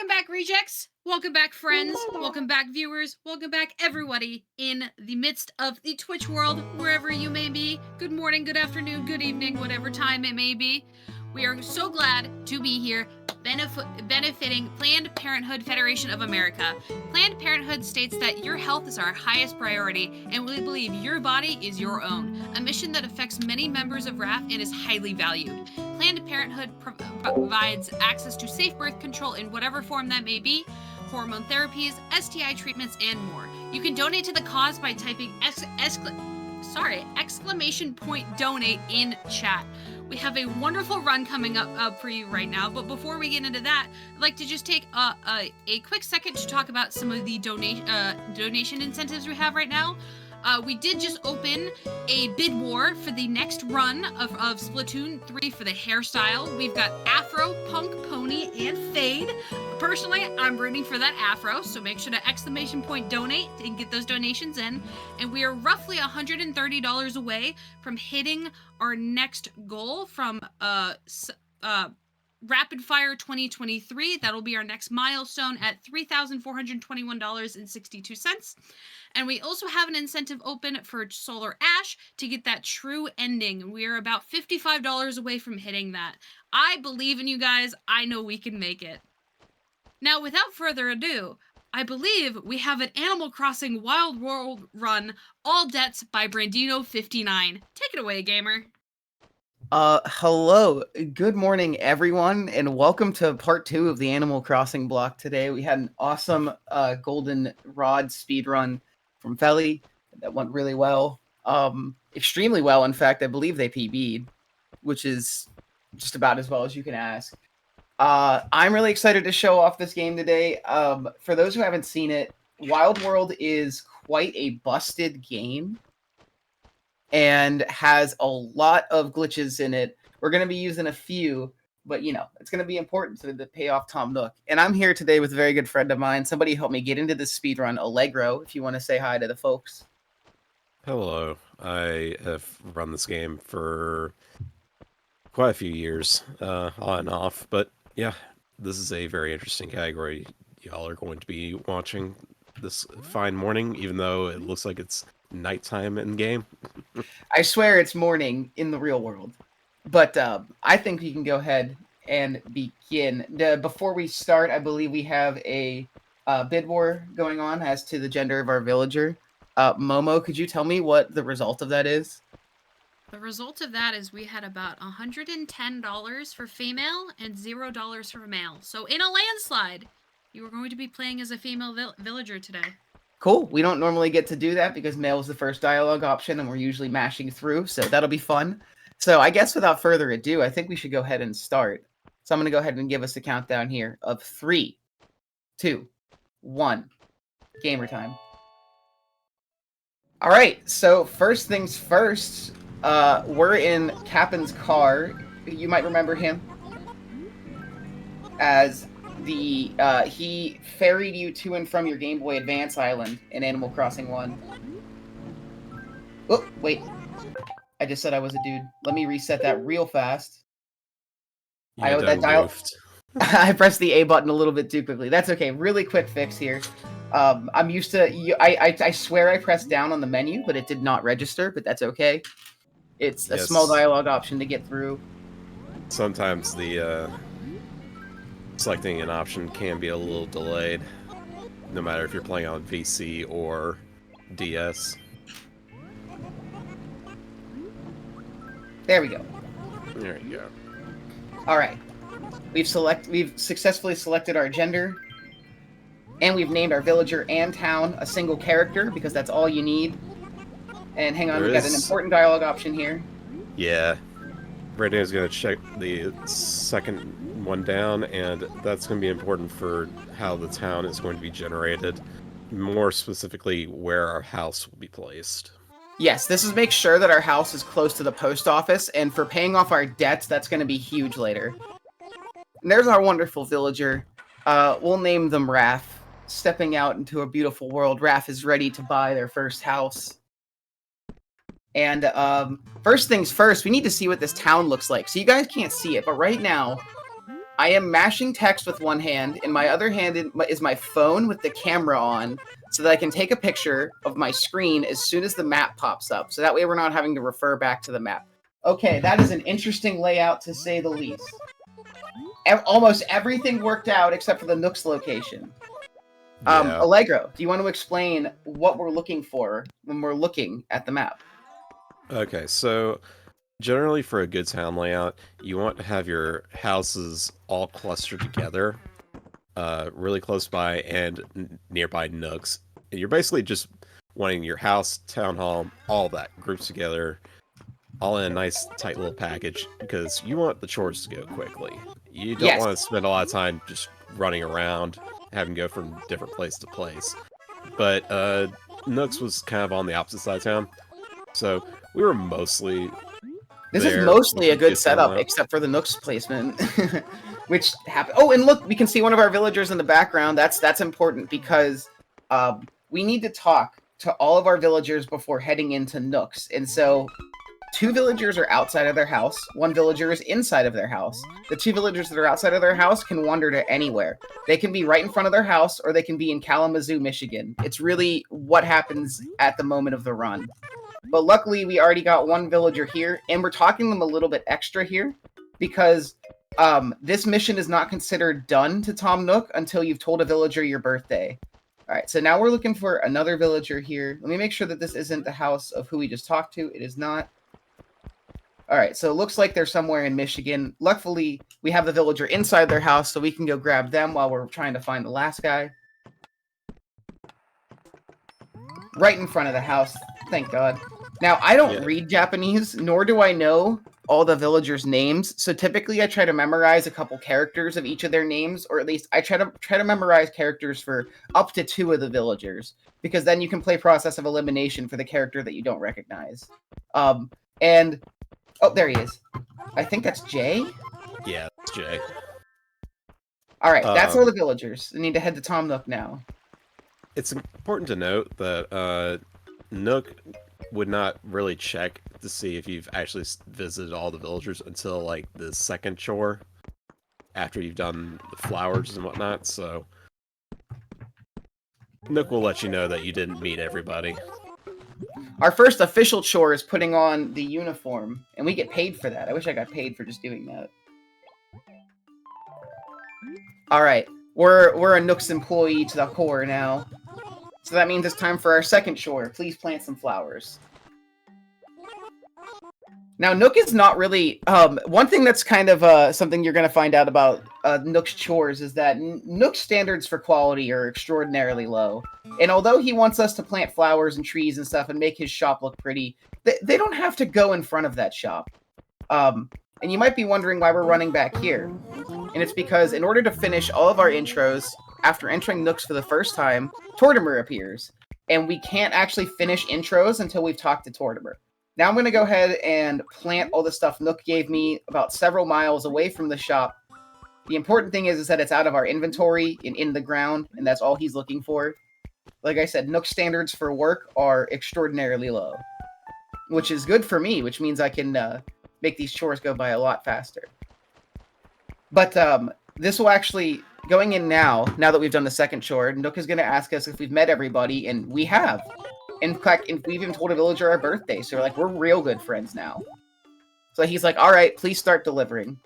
back, rejects. Welcome back, friends. Welcome back, viewers. Welcome back, everybody in the midst of the Twitch world, wherever you may be. Good morning, good afternoon, good evening, whatever time it may be. We are so glad to be here benefiting Planned Parenthood Federation of America. Planned Parenthood states that your health is our highest priority, and we believe your body is your own, a mission that affects many members of RAF and is highly valued. Planned Parenthood provides access to safe birth control in whatever form that may be, hormone therapies, STI treatments, and more. You can donate to the cause by typing exclamation point donate in chat. We have a wonderful run coming up for you right now, but before we get into that, I'd like to just take a quick second to talk about some of the donation incentives we have right now. We did just open a bid war for the next run of Splatoon 3 for the hairstyle. We've got Afro, Punk, Pony, and Fade. Personally, I'm rooting for that Afro, so make sure to exclamation point donate and get those donations in. And we are roughly $130 away from hitting our next goal from Rapid Fire 2023. That'll be our next milestone at $3,421.62. And we also have an incentive open for Solar Ash to get that true ending. We are about $55 away from hitting that. I believe in you guys. I know we can make it. Now, without further ado, I believe we have an Animal Crossing Wild World run, All Debts by brandino59. Take it away, gamer. Hello. Good morning, everyone, and welcome to part 2 of the Animal Crossing block today. We had an awesome Golden Rod speedrun from Felly that went really well. Extremely well, in fact. I believe they PB'd, which is just about as well as you can ask. I'm really excited to show off this game today. For those who haven't seen it, Wild World is quite a busted game and has a lot of glitches in it. We're going to be using a few, but you know, it's going to be important to pay off Tom Nook. And I'm here today with a very good friend of mine. Somebody help me get into this speedrun, Allegro, if you want to say hi to the folks. Hello. I have run this game for quite a few years, on and off, but yeah, this is a very interesting category y'all are going to be watching this fine morning, even though it looks like it's nighttime in game. I swear it's morning in the real world. But I think we can go ahead and begin. Before we start, I believe we have a bid war going on as to the gender of our villager. Momo, could you tell me what the result of that is? The result of that is we had about $110 for female and $0 for male. So in a landslide, you are going to be playing as a female villager today. Cool. We don't normally get to do that because male is the first dialogue option and we're usually mashing through, so that'll be fun. So I guess without further ado, I think we should go ahead and start. So I'm going to go ahead and give us a countdown here of 3, 2, 1. Gamer time. All right, so first things first, we're in Captain's car. You might remember him as the he ferried you to and from your Game Boy Advance island in Animal Crossing 1. Oh, wait. I just said I was a dude. Let me reset that real fast. I pressed the A button a little bit too quickly. That's okay. Really quick fix here. I'm used to... I swear I pressed down on the menu, but it did not register, but that's okay. It's a small dialogue option to get through. Sometimes the selecting an option can be a little delayed, no matter if you're playing on VC or DS. There we go. There you go. All right. We've successfully selected our gender, and we've named our villager and town a single character because that's all you need. And hang on, we've got an important dialogue option here. Yeah. Brandon's going to check the second one down, and that's going to be important for how the town is going to be generated. More specifically, where our house will be placed. Yes, this is make sure that our house is close to the post office, and for paying off our debts, that's going to be huge later. And there's our wonderful villager. We'll name them RAF. Stepping out into a beautiful world, RAF is ready to buy their first house. And first things first, we need to see what this town looks like. So you guys can't see it, but right now, I am mashing text with one hand, and my other hand is my phone with the camera on, so that I can take a picture of my screen as soon as the map pops up. So that way we're not having to refer back to the map. Okay, that is an interesting layout to say the least. Almost everything worked out except for the Nook's location. Yeah. Allegro, do you want to explain what we're looking for when we're looking at the map? Okay, so generally for a good town layout, you want to have your houses all clustered together, really close by and nearby nooks. And you're basically just wanting your house, town hall, all that grouped together, all in a nice tight little package, because you want the chores to go quickly. You don't Yes. want to spend a lot of time just running around, having to go from different place to place. But Nooks was kind of on the opposite side of town, so we were mostly This is there mostly a with good town setup, layout. except for the Nook's placement, which happened. Oh, and look, we can see one of our villagers in the background. That's important because we need to talk to all of our villagers before heading into Nook's. And so 2 villagers are outside of their house, 1 villager is inside of their house. The 2 villagers that are outside of their house can wander to anywhere. They can be right in front of their house, or they can be in Kalamazoo, Michigan. It's really what happens at the moment of the run. But luckily, we already got 1 villager here, and we're talking them a little bit extra here, because this mission is not considered done to Tom Nook until you've told a villager your birthday. All right, so now we're looking for another villager here. Let me make sure that this isn't the house of who we just talked to. It is not. All right, so it looks like they're somewhere in Michigan. Luckily, we have the villager inside their house, so we can go grab them while we're trying to find the last guy. Right in front of the house, thank God. Now, I don't read Japanese, nor do I know all the villagers' names, so typically I try to memorize a couple characters of each of their names, or at least I try to memorize characters for up to 2 of the villagers, because then you can play Process of Elimination for the character that you don't recognize. And oh, there he is. I think that's Jay? Yeah, that's Jay. Alright, that's all the villagers. I need to head to Tom Nook now. It's important to note that Nook would not really check to see if you've actually visited all the villagers until, like, the second chore, after you've done the flowers and whatnot, so Nook will let you know that you didn't meet everybody. Our first official chore is putting on the uniform, and we get paid for that. I wish I got paid for just doing that. Alright, we're a Nook's employee to the core now. So that means it's time for our second chore. Please plant some flowers. Now, Nook is not really... one thing that's kind of something you're going to find out about Nook's chores is that Nook's standards for quality are extraordinarily low. And although he wants us to plant flowers and trees and stuff and make his shop look pretty, they don't have to go in front of that shop. And you might be wondering why we're running back here. And it's because in order to finish all of our intros, after entering Nook's for the first time, Tortimer appears. And we can't actually finish intros until we've talked to Tortimer. Now I'm going to go ahead and plant all the stuff Nook gave me about several miles away from the shop. The important thing is that it's out of our inventory and in the ground, and that's all he's looking for. Like I said, Nook's standards for work are extraordinarily low. Which is good for me, which means I can make these chores go by a lot faster. But this will actually... Going in now that we've done the second chore, Nook is going to ask us if we've met everybody, and we have. In fact, we've even told a villager our birthday, so we're real good friends now. So he's like, alright, please start delivering.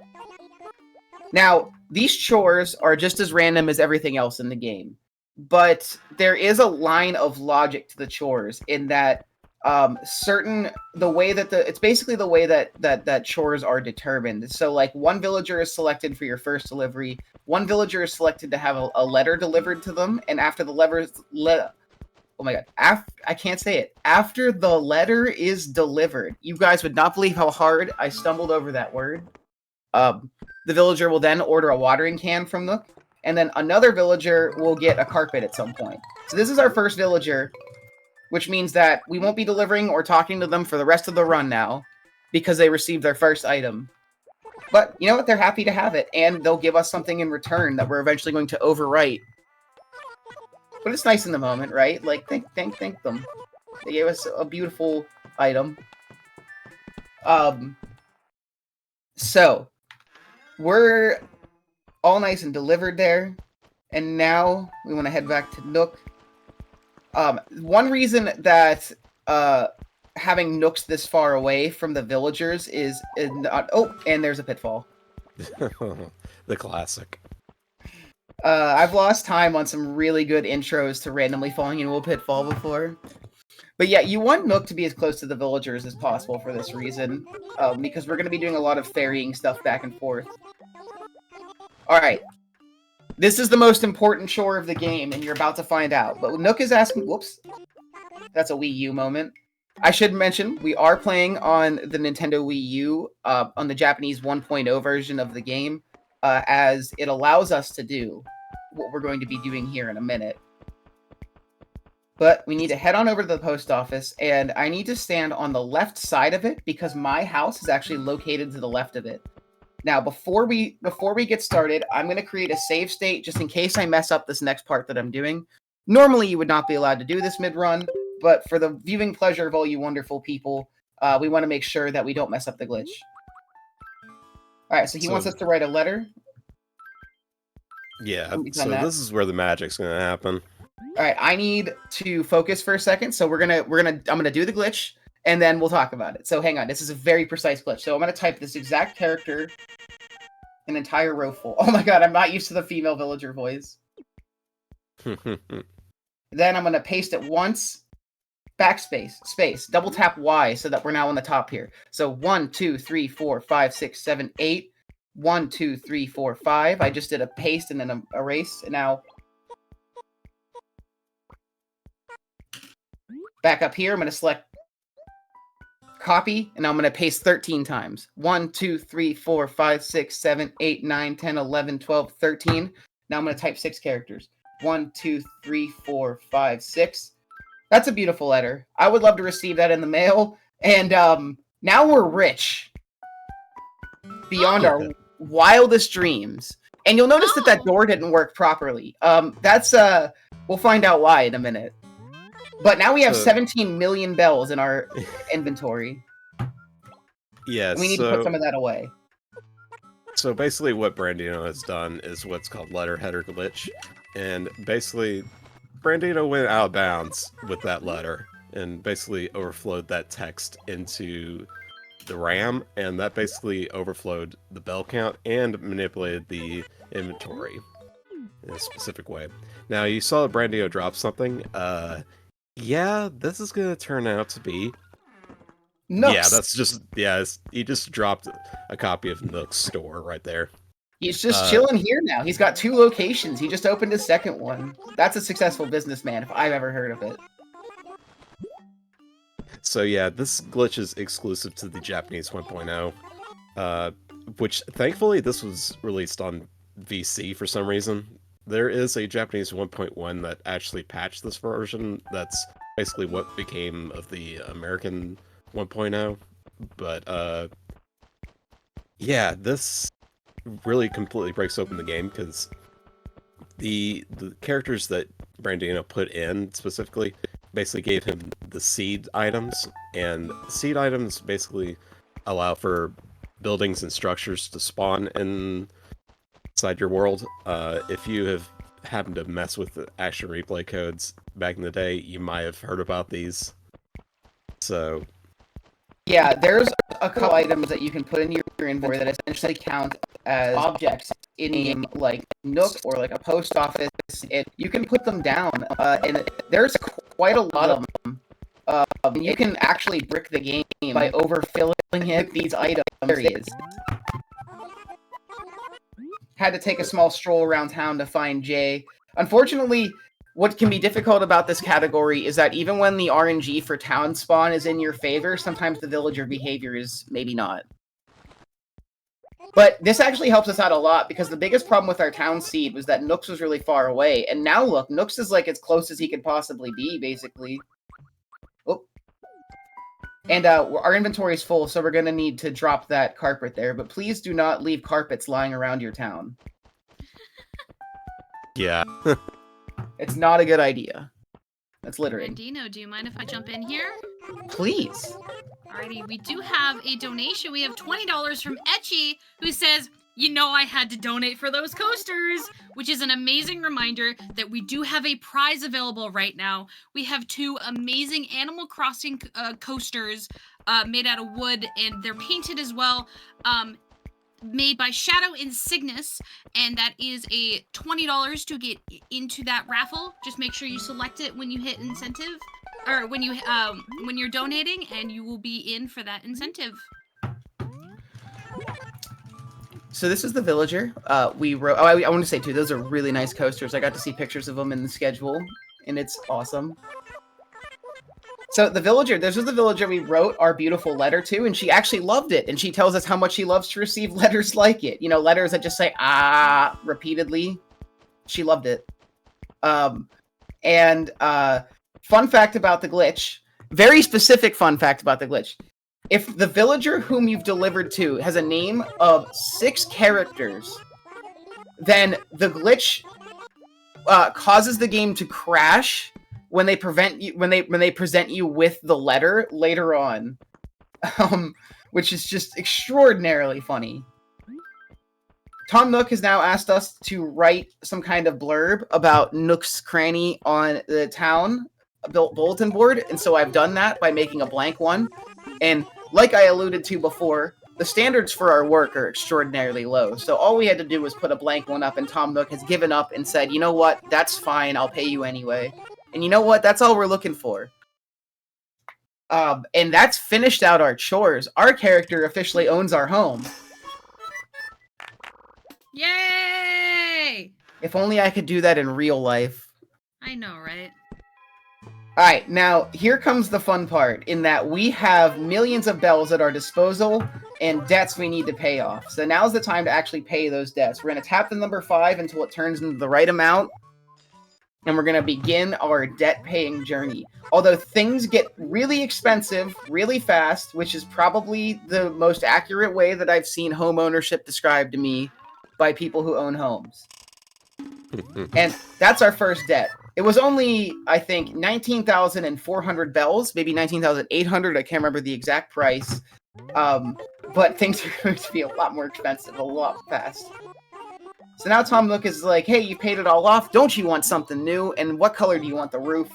Now, these chores are just as random as everything else in the game. But there is a line of logic to the chores in that it's basically the way that chores are determined. So, like, 1 villager is selected for your first delivery, 1 villager is selected to have a letter delivered to them, and after the oh my god, I can't say it. After the letter is delivered, you guys would not believe how hard I stumbled over that word. The villager will then order a watering can from Nook, and then another villager will get a carpet at some point. So this is our first villager, which means that we won't be delivering or talking to them for the rest of the run now, because they received their first item. But, you know what? They're happy to have it, and they'll give us something in return that we're eventually going to overwrite. But it's nice in the moment, right? Like, thank them. They gave us a beautiful item. So, we're all nice and delivered there. And now we want to head back to Nook. One reason that having Nooks this far away from the villagers is not... Oh, and there's a pitfall. The classic. I've lost time on some really good intros to randomly falling into a pitfall before. But yeah, you want Nook to be as close to the villagers as possible for this reason, because we're going to be doing a lot of ferrying stuff back and forth. Alright. This is the most important chore of the game, and you're about to find out. But Nook is asking... Whoops. That's a Wii U moment. I should mention, we are playing on the Nintendo Wii U, on the Japanese 1.0 version of the game, as it allows us to do what we're going to be doing here in a minute. But we need to head on over to the post office, and I need to stand on the left side of it because my house is actually located to the left of it. Now, before we get started, I'm going to create a save state just in case I mess up this next part that I'm doing. Normally, you would not be allowed to do this mid-run, but for the viewing pleasure of all you wonderful people, we want to make sure that we don't mess up the glitch. Alright, so he wants us to write a letter. Yeah, so this is where the magic's going to happen. Alright, I need to focus for a second, so I'm gonna do the glitch, and then we'll talk about it. So hang on, this is a very precise glitch. So I'm gonna type this exact character, an entire row full. Oh my god, I'm not used to the female villager voice. Then I'm gonna paste it once, backspace, space, double tap Y so that we're now on the top here. So 1, 2, 3, 4, 5, 6, 7, 8. 1, 2, 3, 4, 5. I just did a paste and then an erase, and now back up here, I'm going to select copy, and I'm going to paste 13 times. 1, 2, 3, 4, 5, 6, 7, 8, 9, 10, 11, 12, 13. Now I'm going to type 6 characters. 1, 2, 3, 4, 5, 6. That's a beautiful letter. I would love to receive that in the mail. And now we're rich. Beyond our wildest dreams. And you'll notice that door didn't work properly. We'll find out why in a minute. But now we have 17 million bells in our inventory. Yes. We need to put some of that away. So basically what Brandino has done is what's called letter header glitch. And basically, Brandino went out of bounds with that letter and basically overflowed that text into the RAM, and that basically overflowed the bell count and manipulated the inventory in a specific way. Now, you saw Brandino drop something. Yeah, this is gonna turn out to be... Nooks. Yeah, that's just... Yeah, he just dropped a copy of Nook's store right there. He's just chilling here now. He's got 2 locations. He just opened his second one. That's a successful businessman, if I've ever heard of it. So yeah, this glitch is exclusive to the Japanese 1.0, which thankfully this was released on VC for some reason. There is a Japanese 1.1 that actually patched this version. That's basically what became of the American 1.0. But yeah, this really completely breaks open the game because the characters that Brandino put in specifically basically gave him the seed items, and seed items basically allow for buildings and structures to spawn inside your world. If you have happened to mess with the action replay codes back in the day, you might have heard about these. So yeah, there's a couple items that you can put in your inventory that essentially count as objects in a game like Nook or like a post office. You can put them down, and there's quite a lot of them. You can actually brick the game by overfilling it with these items. Had to take a small stroll around town to find Jay. Unfortunately, what can be difficult about this category is that even when the RNG for town spawn is in your favor, sometimes the villager behavior is maybe not. But this actually helps us out a lot, because the biggest problem with our town seed was that Nooks was really far away. And now look, Nooks is like as close as he could possibly be, basically. Oh. And our inventory is full, so we're going to need to drop that carpet there. But please do not leave carpets lying around your town. Yeah. It's not a good idea. That's littering. Brandino, do you mind if I jump in here? Please. Alrighty, we do have a donation. We have $20 from Etchy, who says, You know I had to donate for those coasters, which is an amazing reminder that we do have a prize available right now. We have 2 amazing Animal Crossing coasters made out of wood, and they're painted as well. Made by Shadow and Cygnus, and that is a $20 to get into that raffle. Just make sure you select it when you hit incentive, or when you're donating, and you will be in for that incentive. So this is the Villager. We wrote. Oh, I want to say too, those are really nice coasters. I got to see pictures of them in the schedule, and it's awesome. So the Villager, this was the Villager we wrote our beautiful letter to, and she actually loved it. And she tells us how much she loves to receive letters like it. You know, letters that just say "ah" repeatedly. She loved it. Fun fact about the glitch. Very specific fun fact about the glitch. If the villager whom you've delivered to has a name of 6 characters, then the glitch causes the game to crash when they present you with the letter later on, which is just extraordinarily funny. Tom Nook has now asked us to write some kind of blurb about Nook's cranny on the town bulletin board, and so I've done that by making a blank one. And like I alluded to before, the standards for our work are extraordinarily low. So all we had to do was put a blank one up, and Tom Nook has given up and said, you know what, that's fine, I'll pay you anyway. And you know what, that's all we're looking for. And that's finished out our chores. Our character officially owns our home. Yay! If only I could do that in real life. I know, right? Alright, now, here comes the fun part, in that we have millions of bells at our disposal, and debts we need to pay off. So now's the time to actually pay those debts. We're going to tap the number 5 until it turns into the right amount, and we're going to begin our debt-paying journey. Although things get really expensive, really fast, which is probably the most accurate way that I've seen home ownership described to me by people who own homes. And that's our first debt. It was only, I think, 19,400 bells, maybe 19,800. I can't remember the exact price. But things are going to be a lot more expensive, a lot fast. So now Tom Nook is like, hey, you paid it all off. Don't you want something new? And what color do you want the roof?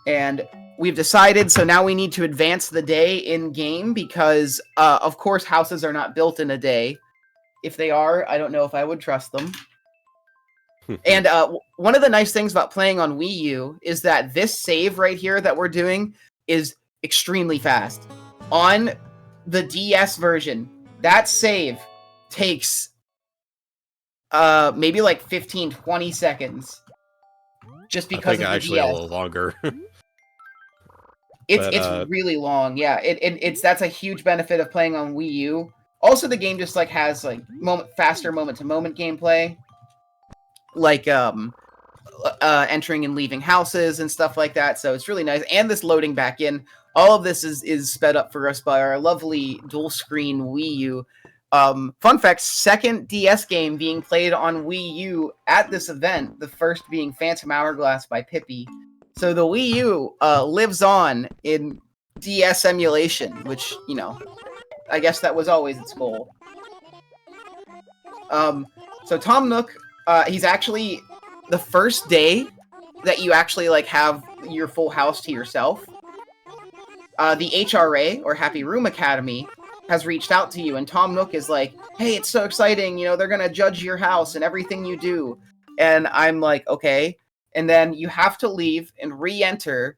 And we've decided, so now we need to advance the day in-game because, of course, houses are not built in a day. If they are, I don't know if I would trust them. And one of the nice things about playing on Wii U is that this save right here that we're doing is extremely fast. On the DS version, that save takes maybe like 15-20 seconds. Just because I think of the actually DS. a little longer. It's really long, yeah. That's a huge benefit of playing on Wii U. Also, the game just like has like faster moment-to-moment gameplay, like entering and leaving houses and stuff like that. So it's really nice. And this loading back in, all of this is sped up for us by our lovely dual-screen Wii U. Fun fact: second DS game being played on Wii U at this event. The first being Phantom Hourglass by Pippi. So the Wii U lives on in DS emulation, which, you know, I guess that was always its goal. So Tom Nook, he's actually the first day that you actually like have your full house to yourself. The HRA, or Happy Room Academy, has reached out to you, and Tom Nook is like, hey, it's so exciting, you know, they're gonna judge your house and everything you do. And I'm like, okay. And then you have to leave and re-enter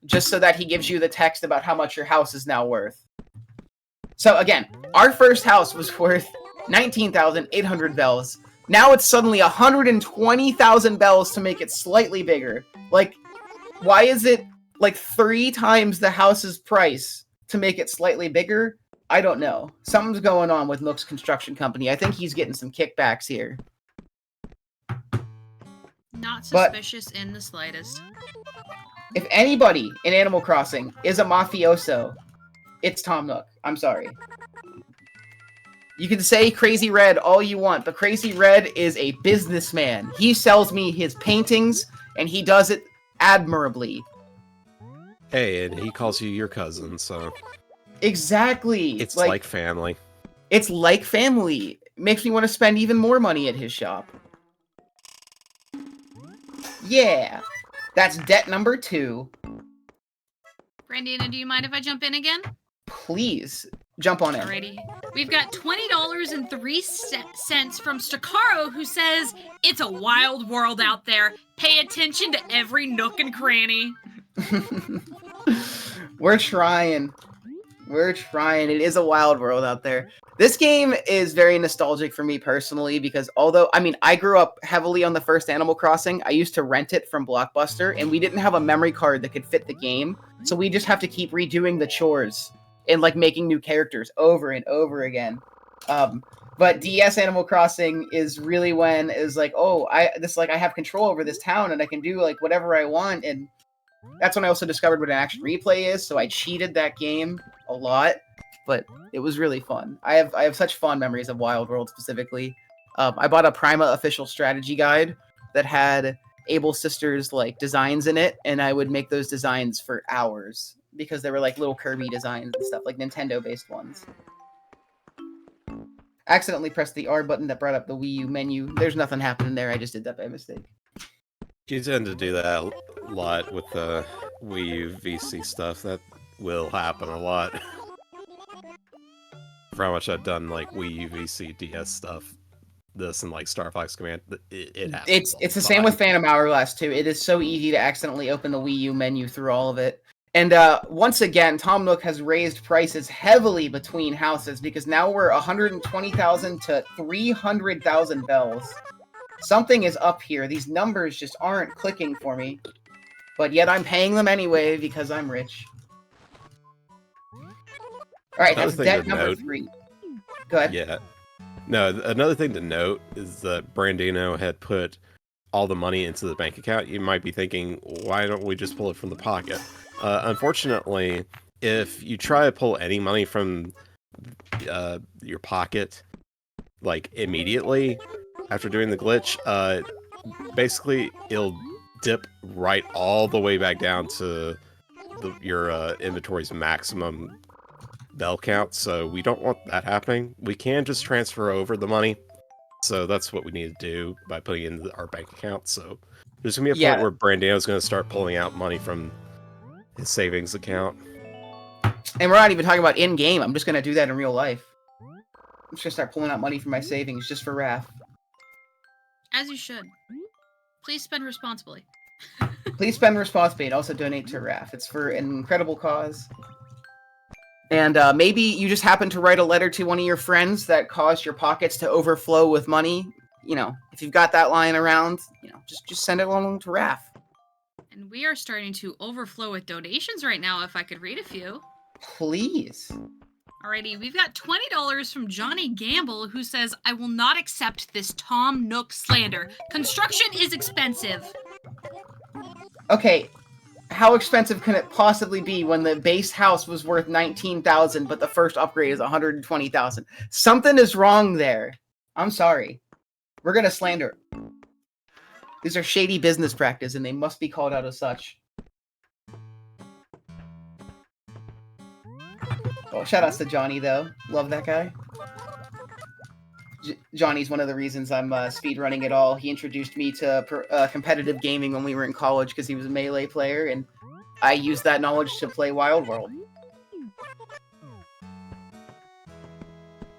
just so that he gives you the text about how much your house is now worth. So again, our first house was worth 19,800 bells. Now it's suddenly 120,000 bells to make it slightly bigger. Like, why is it like 3 times the house's price to make it slightly bigger? I don't know. Something's going on with Nook's construction company. I think he's getting some kickbacks here. Not suspicious in the slightest. If anybody in Animal Crossing is a mafioso, it's Tom Nook. I'm sorry. You can say Crazy Red all you want, but Crazy Red is a businessman. He sells me his paintings, and he does it admirably. Hey, and he calls you your cousin, so... Exactly. It's like family. It's like family. Makes me want to spend even more money at his shop. Yeah. That's debt number 2. Brandina, do you mind if I jump in again? Please jump on in. Alrighty. We've got $20.03 from Stakaro, who says, "It's a wild world out there. Pay attention to every nook and cranny." We're trying. We're trying. It is a wild world out there. This game is very nostalgic for me personally because although, I mean, I grew up heavily on the first Animal Crossing. I used to rent it from Blockbuster, and we didn't have a memory card that could fit the game. So we just have to keep redoing the chores and, like, making new characters over and over again. But DS Animal Crossing is really when it's like, oh, I have control over this town and I can do, like, whatever I want. And that's when I also discovered what an action replay is. So I cheated that game a lot, but it was really fun. I have such fond memories of Wild World specifically. I bought a Prima official strategy guide that had Able Sisters like designs in it, and I would make those designs for hours because they were like little Kirby designs and stuff, like Nintendo-based ones. Accidentally pressed the R button that brought up the Wii U menu. There's nothing happening there. I just did that by mistake. You tend to do that a lot with the Wii U VC stuff. That will happen a lot. For how much I've done like Wii U VC DS stuff, this and like Star Fox Command, it happens. It's the same with Phantom Hourglass too. It is so easy to accidentally open the Wii U menu through all of it. And once again, Tom Nook has raised prices heavily between houses because now we're 120,000 to 300,000 bells. Something is up here. These numbers just aren't clicking for me. But yet I'm paying them anyway because I'm rich. Alright, that's debt number 3. Go ahead. Yeah. No, another thing to note is that Brandino had put all the money into the bank account. You might be thinking, why don't we just pull it from the pocket? Unfortunately, if you try to pull any money from your pocket, like immediately after doing the glitch, basically it'll dip right all the way back down to your inventory's maximum bell count, so we don't want that happening. We can just transfer over the money, so that's what we need to do by putting it in our bank account. So there's gonna be a point where Brandino's gonna start pulling out money from his savings account. And we're not even talking about in-game. I'm just gonna do that in real life. I'm just gonna start pulling out money from my savings just for RAF. As you should. Please spend responsibly. Please spend responsibly and also donate to RAF. It's for an incredible cause. And maybe you just happen to write a letter to one of your friends that caused your pockets to overflow with money. You know, if you've got that lying around, you know, just send it along to RAF. And we are starting to overflow with donations right now, if I could read a few. Please. Alrighty, we've got $20 from Johnny Gamble, who says, "I will not accept this Tom Nook slander. Construction is expensive." Okay, how expensive can it possibly be when the base house was worth $19,000, but the first upgrade is $120,000? Something is wrong there. I'm sorry. We're gonna slander. These are shady business practice, and they must be called out as such. Oh, shoutouts to Johnny, though. Love that guy. Johnny's one of the reasons I'm speedrunning it all. He introduced me to competitive gaming when we were in college because he was a Melee player, and I used that knowledge to play Wild World.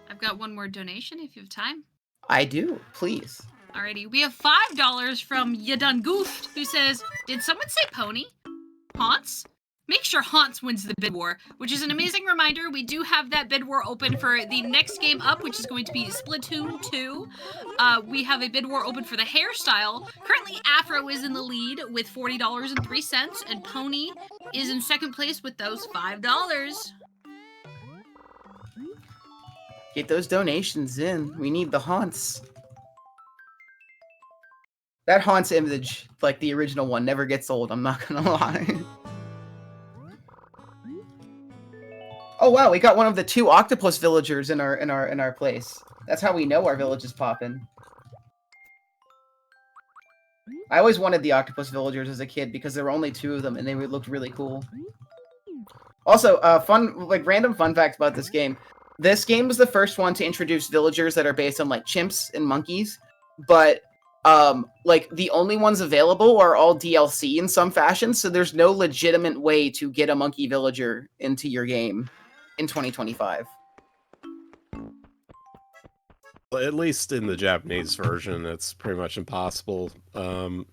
I've got one more donation if you have time. I do, please. Alrighty, we have $5 from Ya Done Goofed, who says, "Did someone say pony? Haunts? Make sure Haunts wins the bid war," which is an amazing reminder. We do have that bid war open for the next game up, which is going to be Splatoon 2. We have a bid war open for the hairstyle. Currently, Afro is in the lead with $40.03, and Pony is in second place with those $5. Get those donations in. We need the Haunts. That Haunts image, like the original one, never gets old, I'm not gonna lie. Oh wow, we got one of the 2 octopus villagers in our place. That's how we know our village is poppin'. I always wanted the octopus villagers as a kid because there were only 2 of them and they looked really cool. Also, random fun fact about this game. this game was the first one to introduce villagers that are based on like chimps and monkeys, but like the only ones available are all DLC in some fashion, so there's no legitimate way to get a monkey villager into your game in 2025. At least in the Japanese version, it's pretty much impossible. Oh,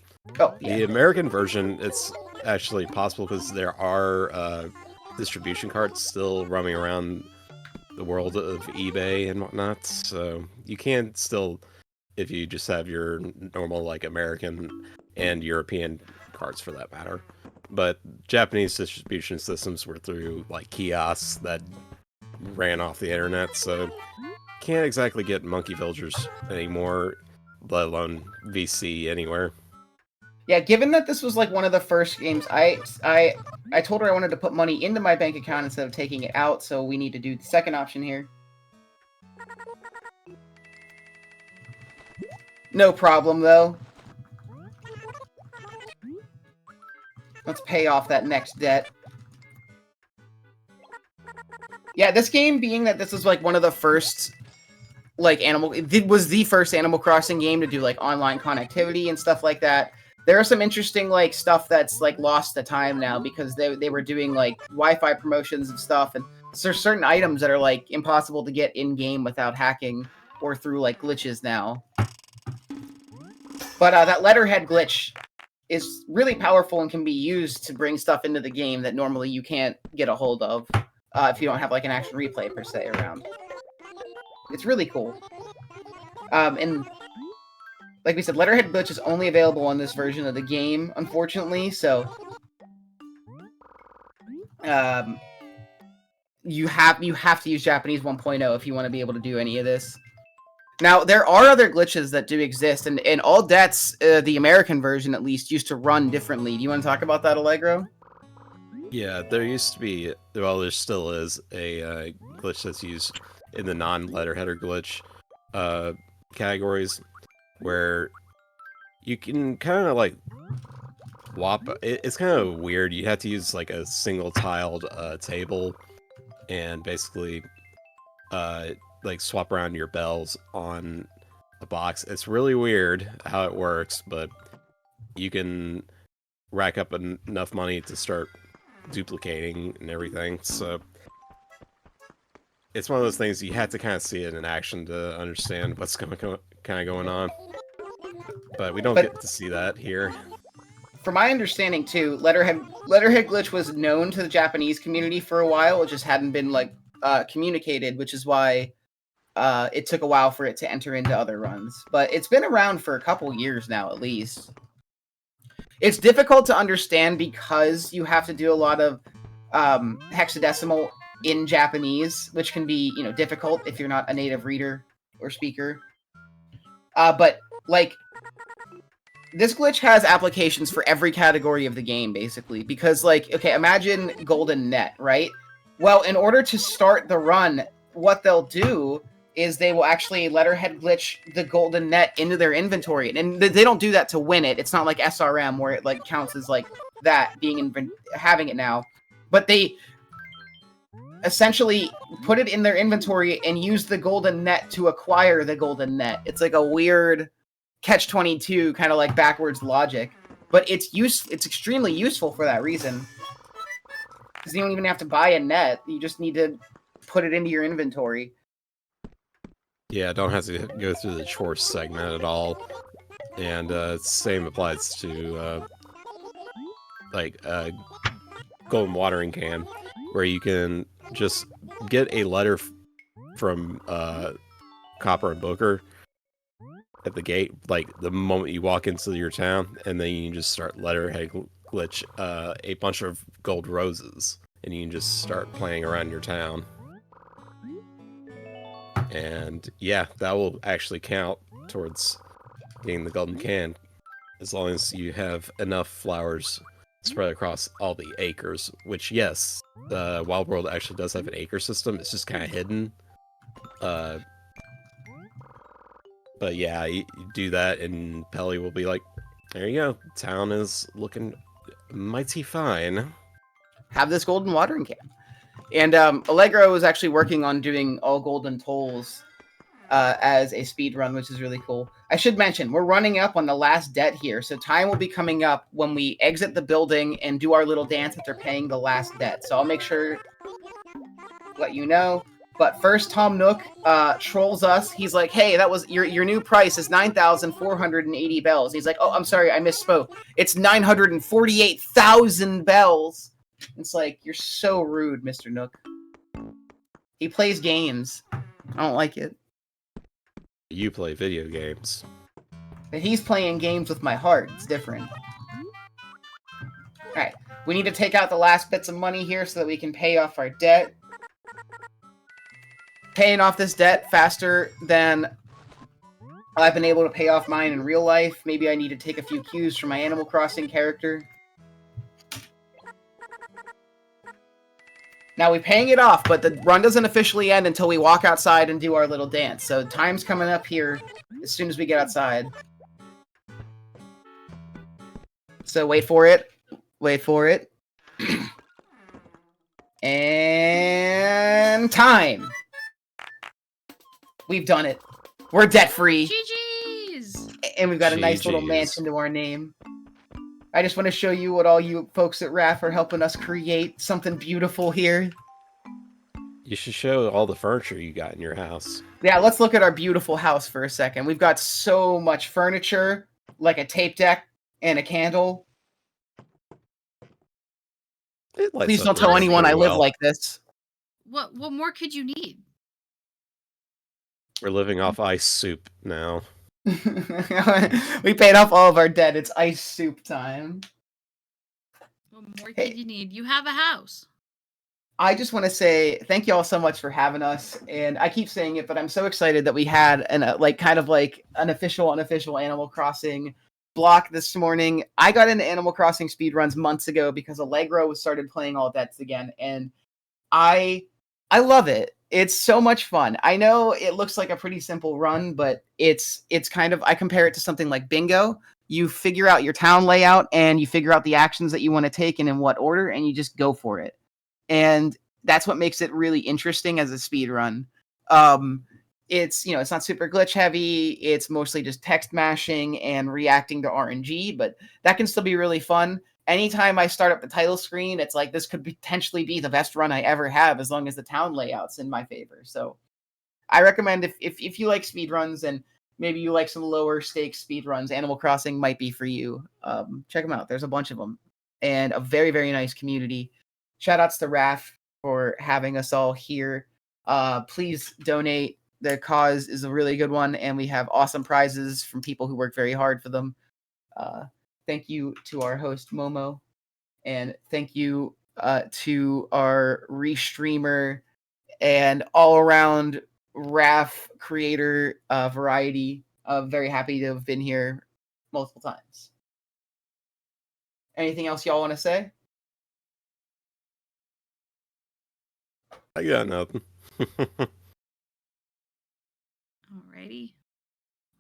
yeah. The American version, it's actually possible because there are distribution carts still roaming around the world of eBay and whatnot, so you can still, if you just have your normal like American and European carts for that matter. But Japanese distribution systems were through like kiosks that ran off the internet, so can't exactly get monkey villagers anymore, let alone VC anywhere. Yeah, given that this was like one of the first games, I told her I wanted to put money into my bank account instead of taking it out, so we need to do the second option here. No problem, though. Let's pay off that next debt. Yeah, this game, being that this is like one of the first, like it was the first Animal Crossing game to do like online connectivity and stuff like that. There are some interesting like stuff that's like lost to time now because they were doing like Wi-Fi promotions and stuff, and there's certain items that are like impossible to get in game without hacking or through like glitches now. But that letterhead glitch is really powerful and can be used to bring stuff into the game that normally you can't get a hold of if you don't have like an action replay per se around. It's really cool. And like we said, letterhead glitch is only available on this version of the game, unfortunately, so you have to use Japanese 1.0 if you want to be able to do any of this. Now, there are other glitches that do exist, and all debts, the American version at least, used to run differently. Do you want to talk about that, Allegro? Yeah, there used to be, well, there still is a glitch that's used in the non-letterheader glitch categories, where you can kind of like swap. It's kind of weird. You have to use like a single-tiled table, and basically like swap around your bells on a box. It's really weird how it works, but you can rack up enough money to start duplicating and everything. So it's one of those things you have to kind of see it in action to understand what's kind of going on. But we don't get to see that here. From my understanding, too, letterhead glitch was known to the Japanese community for a while. It just hadn't been like communicated, which is why it took a while for it to enter into other runs. But it's been around for a couple years now, at least. It's difficult to understand because you have to do a lot of hexadecimal in Japanese, which can be, difficult if you're not a native reader or speaker. But like, this glitch has applications for every category of the game, basically. Because, like, okay, imagine Golden Net, right? Well, in order to start the run, what they'll do is they will actually letterhead glitch the Golden Net into their inventory. And they don't do that to win it. It's not like SRM where it, like, counts as, like, that, having it now. But they essentially put it in their inventory and use the Golden Net to acquire the Golden Net. It's like a weird catch-22 kind of like backwards logic, but it's extremely useful for that reason, because you don't even have to buy a net. You just need to put it into your inventory. Yeah, don't have to go through the chore segment at all. And same applies to like a golden watering can, where you can just get a letter from Copper and Booker at the gate, like the moment you walk into your town, and then you can just start letterhead glitch a bunch of gold roses, and you can just start playing around your town. And yeah, that will actually count towards getting the golden can, as long as you have enough flowers spread across all the acres, which, yes, the Wild World actually does have an acre system. It's just kind of hidden. But yeah, you do that, and Pelly will be like, there you go, town is looking mighty fine. Have this golden watering can. And Allegro is actually working on doing all golden tolls as a speed run, which is really cool. I should mention, we're running up on the last debt here, so time will be coming up when we exit the building and do our little dance after paying the last debt. So I'll make sure to let you know. But first, Tom Nook trolls us. He's like, "Hey, that was your new price is 9,480 bells." He's like, "Oh, I'm sorry, I misspoke. It's 948,000 bells." It's like, you're so rude, Mr. Nook. He plays games. I don't like it. You play video games. But he's playing games with my heart. It's different. Alright, we need to take out the last bits of money here so that we can pay off our debt. Paying off this debt faster than I've been able to pay off mine in real life. Maybe I need to take a few cues from my Animal Crossing character. Now, we're paying it off, but the run doesn't officially end until we walk outside and do our little dance. So time's coming up here as soon as we get outside. So wait for it. Wait for it. And time! We've done it. We're debt-free. GG's! And we've got a nice little GG's. mansion to our name. I just want to show you what all you folks at RAF are helping us create. Something beautiful here. You should show all the furniture you got in your house. Yeah, let's look at our beautiful house for a second. We've got so much furniture, like a tape deck and a candle. It lights Please up don't tell really anyone I live well. like this. What more could you need? We're living off ice soup now. We paid off all of our debt. It's ice soup time. What more Hey. could you need? You have a house. I just want to say thank you all so much for having us. And I keep saying it, but I'm so excited that we had an an official, unofficial Animal Crossing block this morning. I got into Animal Crossing speedruns months ago because Allegro started playing all debts again, and I love it. It's so much fun. I know it looks like a pretty simple run, but it's kind of, I compare it to something like bingo. You figure out your town layout and you figure out the actions that you want to take and in what order, and you just go for it. And that's what makes it really interesting as a speed run. It's not super glitch heavy. It's mostly just text mashing and reacting to RNG, but that can still be really fun. Anytime I start up the title screen, it's like this could potentially be the best run I ever have as long as the town layout's in my favor. So I recommend if you like speedruns and maybe you like some lower stakes speedruns, Animal Crossing might be for you. Check them out. There's a bunch of them and a very, very nice community. Shout outs to RAF for having us all here. Please donate. The cause is a really good one, and we have awesome prizes from people who work very hard for them. Thank you to our host, Momo. And thank you to our restreamer and all-around RAF creator Variety. Very happy to have been here multiple times. Anything else y'all want to say? I got nothing. Alrighty.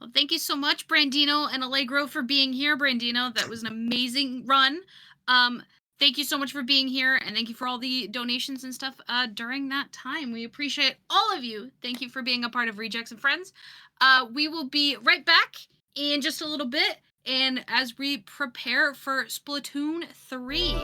Well, thank you so much, Brandino and Allegro, for being here. Brandino, that was an amazing run. Thank you so much for being here, and thank you for all the donations and stuff during that time. We appreciate all of you. Thank you for being a part of Rejects and Friends. We will be right back in just a little bit, and as we prepare for Splatoon 3.